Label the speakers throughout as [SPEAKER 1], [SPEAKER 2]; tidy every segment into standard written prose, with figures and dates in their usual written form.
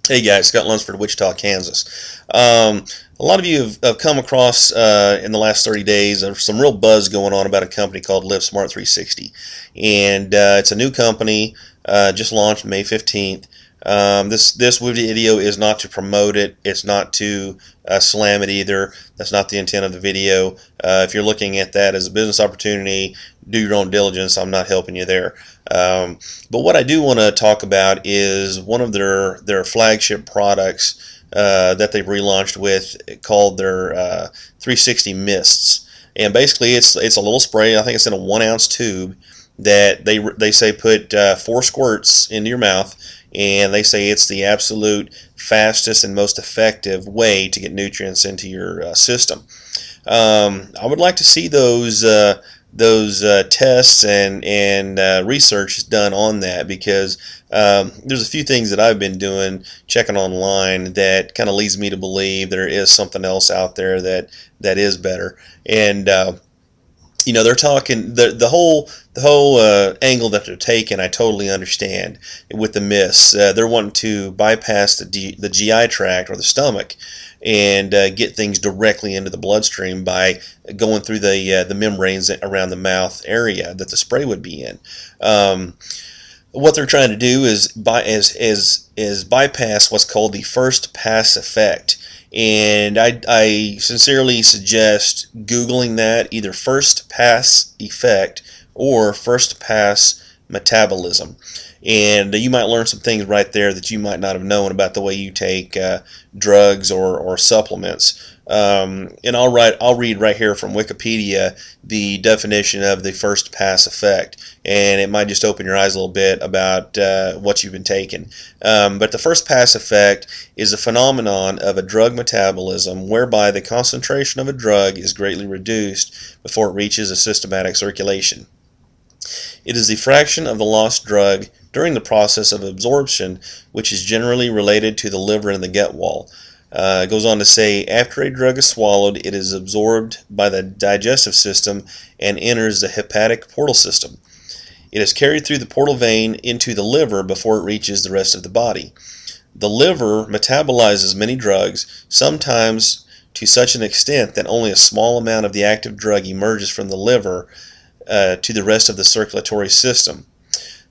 [SPEAKER 1] Hey guys, Scott Lunsford, Wichita, Kansas. A lot of you have come across in the last 30 days some real buzz going on about a company called LiveSmart360, and it's a new company, just launched May 15th. This video is not to promote it. It's not to slam it either. That's not the intent of the video. If you're looking at that as a business opportunity, do your own diligence. I'm not helping you there. But what I do want to talk about is one of their flagship products that they've relaunched with, called their 360 mists. And basically, it's a little spray. I think it's in a 1-ounce tube that they say put 4 squirts into your mouth, and they say it's the absolute fastest and most effective way to get nutrients into your system. I would like to see those tests and research done on that, because there's a few things that I've been doing, checking online, that kind of leads me to believe there is something else out there that is better. And you know, they're talking the whole angle that they're taking. I totally understand with the myths. They're wanting to bypass the GI tract, or the stomach, and get things directly into the bloodstream by going through the membranes around the mouth area that the spray would be in. What they're trying to do is bypass what's called the first pass effect. And I sincerely suggest Googling that, either first pass effect or first pass metabolism. And you might learn some things right there that you might not have known about the way you take drugs or supplements. And I'll read right here from Wikipedia the definition of the first pass effect, and it might just open your eyes a little bit about what you've been taking. But the first pass effect is a phenomenon of a drug metabolism whereby the concentration of a drug is greatly reduced before it reaches a systematic circulation. It is the fraction of the lost drug during the process of absorption, which is generally related to the liver and the gut wall. It goes on to say, after a drug is swallowed, it is absorbed by the digestive system and enters the hepatic portal system. It is carried through the portal vein into the liver before it reaches the rest of the body. The liver metabolizes many drugs, sometimes to such an extent that only a small amount of the active drug emerges from the liver to the rest of the circulatory system.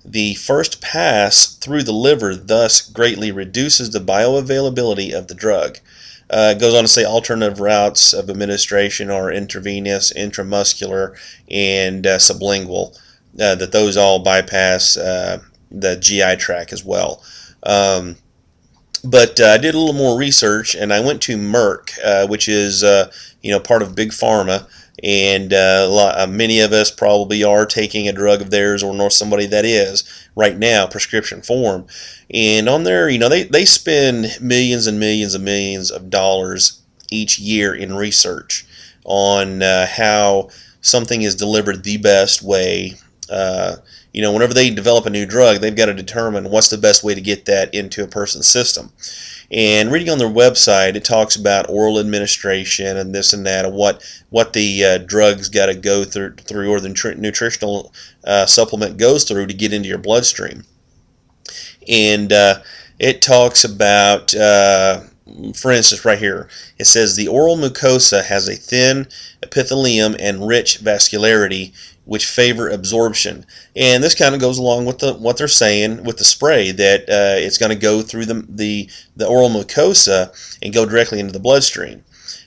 [SPEAKER 1] The first pass through the liver thus greatly reduces the bioavailability of the drug. It goes on to say alternative routes of administration are intravenous, intramuscular, and sublingual. That those all bypass the GI tract as well. But I did a little more research, and I went to Merck, which is part of Big Pharma. And many of us probably are taking a drug of theirs, or know somebody that is right now, prescription form. And on there, they spend millions and millions and millions of dollars each year in research on how something is delivered the best way. Whenever they develop a new drug, they've got to determine what's the best way to get that into a person's system. And reading on their website, it talks about oral administration and this and that, and what the drugs got to go through, or the nutritional supplement goes through to get into your bloodstream. And it talks about, for instance, right here, it says the oral mucosa has a thin epithelium and rich vascularity, which favor absorption. And this kind of goes along with what they're saying with the spray, that it's going to go through the oral mucosa and go directly into the bloodstream.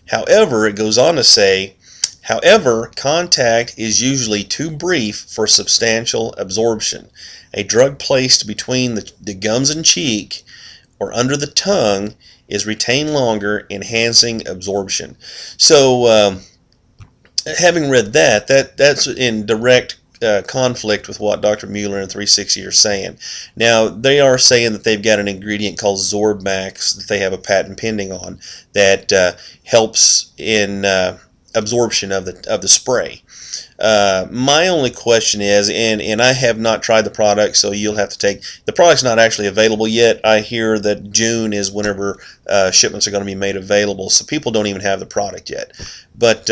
[SPEAKER 1] However, it goes on to say, however, contact is usually too brief for substantial absorption. A drug placed between the gums and cheek or under the tongue is retained longer, enhancing absorption. So having read that's in direct conflict with what Dr. Mueller and 360 are saying. Now, they are saying that they've got an ingredient called Zorbmax that they have a patent pending on that helps in absorption of the spray. My only question is, and I have not tried the product, so you'll have to take the product's not actually available yet. I hear that June is whenever shipments are going to be made available, so people don't even have the product yet. But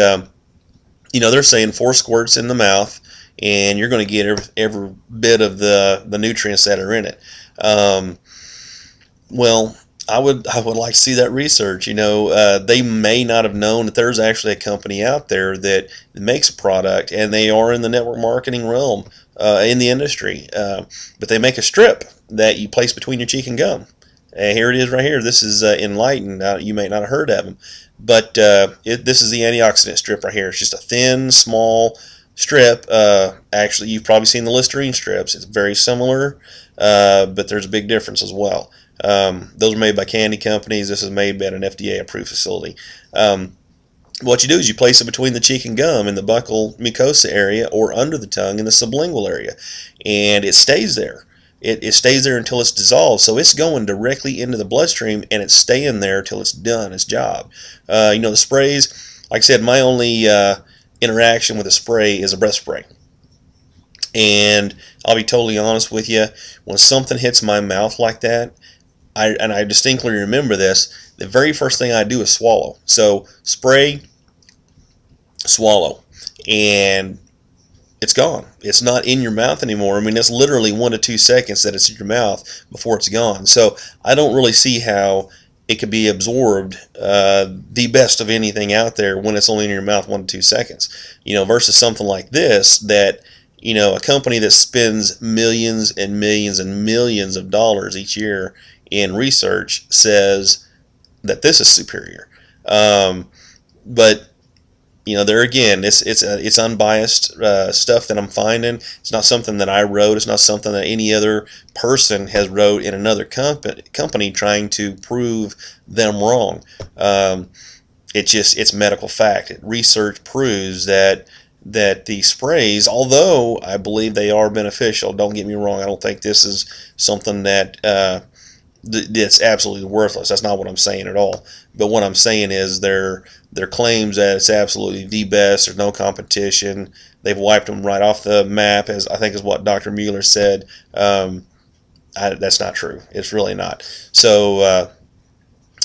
[SPEAKER 1] they're saying 4 squirts in the mouth, and you're going to get every bit of the nutrients that are in it. Well, I would like to see that research. They may not have known that there's actually a company out there that makes a product, and they are in the network marketing realm, in the industry. But they make a strip that you place between your cheek and gum. And here it is right here. This is Enlighten. Now, you may not have heard of them, but this is the antioxidant strip right here. It's just a thin, small strip. Actually, you've probably seen the Listerine strips. It's very similar, but there's a big difference as well. Those are made by candy companies. This is made by an FDA-approved facility. What you do is you place it between the cheek and gum in the buccal mucosa area, or under the tongue in the sublingual area, and it stays there. It stays there until it's dissolved. So it's going directly into the bloodstream, and it's staying there until it's done its job. The sprays, like I said, my only interaction with a spray is a breath spray. And I'll be totally honest with you, when something hits my mouth like that, I distinctly remember this, the very first thing I do is swallow. So spray, swallow, and it's gone. It's not in your mouth anymore. I mean, it's literally 1 to 2 seconds that it's in your mouth before it's gone. So I don't really see how it could be absorbed the best of anything out there when it's only in your mouth 1 to 2 seconds. Versus something like this that, a company that spends millions and millions and millions of dollars each year in research says that this is superior. But there again, it's unbiased stuff that I'm finding. It's not something that I wrote. It's not something that any other person has wrote in another company trying to prove them wrong. It's medical fact. Research proves that the sprays, although I believe they are beneficial, don't get me wrong, I don't think this is something that's absolutely worthless. That's not what I'm saying at all. But what I'm saying is their claims that it's absolutely the best, there's no competition, they've wiped them right off the map, as I think is what Dr. Mueller said. That's not true. It's really not. So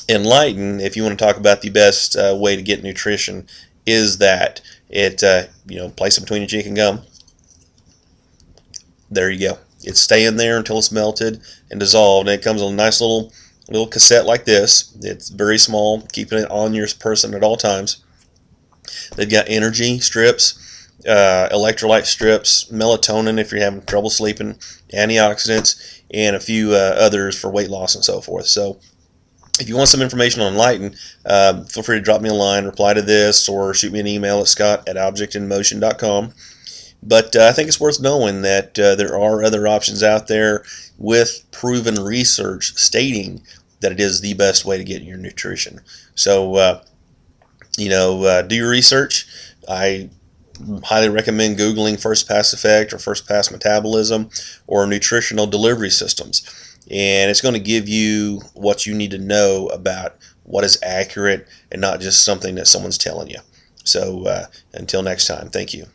[SPEAKER 1] Enlighten, if you want to talk about the best way to get nutrition, is that place it between your cheek and gum. There you go. It's staying there until it's melted and dissolved, and it comes in a nice little cassette like this. It's very small, keeping it on your person at all times. They've got energy strips, electrolyte strips, melatonin if you're having trouble sleeping, antioxidants, and a few others for weight loss and so forth. So if you want some information on Enlighten, feel free to drop me a line, reply to this, or shoot me an email at scott@objectinmotion.com. But I think it's worth knowing that there are other options out there with proven research stating that it is the best way to get your nutrition. So, do your research. I highly recommend Googling first pass effect or first pass metabolism or nutritional delivery systems. And it's going to give you what you need to know about what is accurate and not just something that someone's telling you. So until next time, thank you.